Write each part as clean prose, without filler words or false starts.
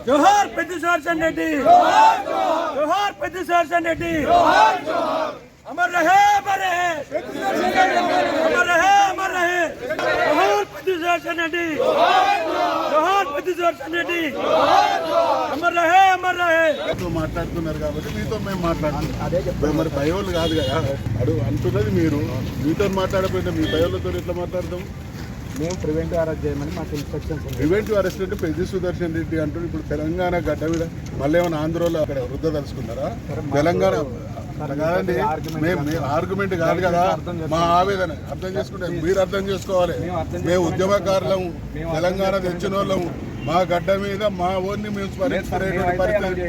जोहार पेद्दी रेड्डी, जोहार पेद्दी रेड्डी, अमर रहे अमर रहे, अमर रहे अमर रहे, जोहार पेद्दी रेड्डी, जोहार पेद्दी रेड्डी, अमर रहे अमर रहे। तो మాట్లాడుతున్నారు కాబట్టి మీతో మేము మాట్లాడుతున్నాం. మరి భయోళ్ళు కాదు కదా అంటున్నది మీరు. మీతో మాట్లాడకపోతే మీ భయోళ్ళతో ఎట్లా మాట్లాడతాం? మేము ప్రివెంటివ్ అరెస్ట్ చేయమని మాకు ఇన్స్ట్రక్షన్స్. ప్రివెంటివ్ అరెస్ట్ అంటే పెద్ది సుదర్శన్ రెడ్డి అంటూ ఇప్పుడు తెలంగాణ గడ్డ మీద మళ్ళీ ఏమైనా ఆంధ్రలో అక్కడ వృద్ధ తలుచుకున్నారా? తెలంగాణ కాదండి, మేము ఆర్గ్యుమెంట్ కాదు కదా, మా ఆవేదన అర్థం చేసుకుంటే మీరు అర్థం చేసుకోవాలి. మేము ఉద్యమకారులం, తెలంగాణ తెచ్చిన వాళ్ళము, మా గడ్డ మీద మా ఓన్ని మేము స్మరించుకునేటువంటి పరిస్థితి.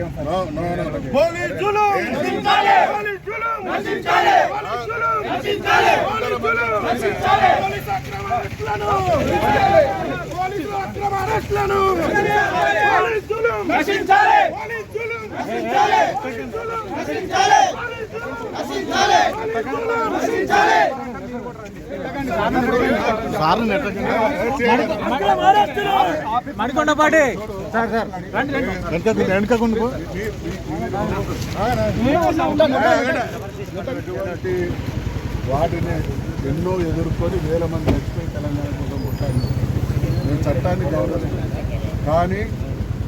మణికొండపాటి వాటిని ఎన్నో ఎదుర్కొని వేల మంది చచ్చిపోయి తెలంగాణ కోసం కొట్టాలి. మేము చట్టాన్ని గౌరవిస్తాం, కానీ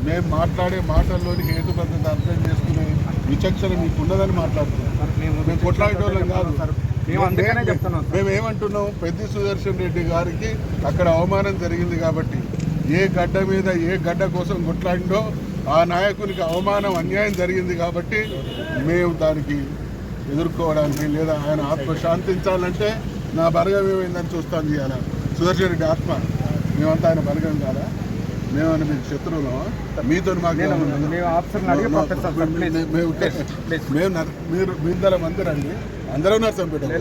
మేము మాట్లాడే మాటల్లోని హేతుబద్ధత అర్థం చేసుకునే విచక్షణ మీకు ఉన్నదని మాట్లాడుతున్నాం. మేము కొట్లాడేటోళ్ళం కాదు. మేము ఏమంటున్నాం, పెద్ది సుదర్శన్ రెడ్డి గారికి అక్కడ అవమానం జరిగింది కాబట్టి ఏ గడ్డ మీద ఏ గడ్డ కోసం కొట్లాడిండో ఆ నాయకునికి అవమానం అన్యాయం జరిగింది కాబట్టి మేము దానికి ఎదుర్కోవడానికి, లేదా ఆయన ఆత్మ శాంతించాలంటే నా బలగం ఏమైందని చూస్తాను చేయాలి. సుదర్శన్ రెడ్డి ఆత్మ, మేమంతా ఆయన బలగం కాదా? మేమన్నా మీకు శత్రువులు? మీతో మాకు మీరు మీదల మంది రండి, అందరూ నర్సం పెట్టారు.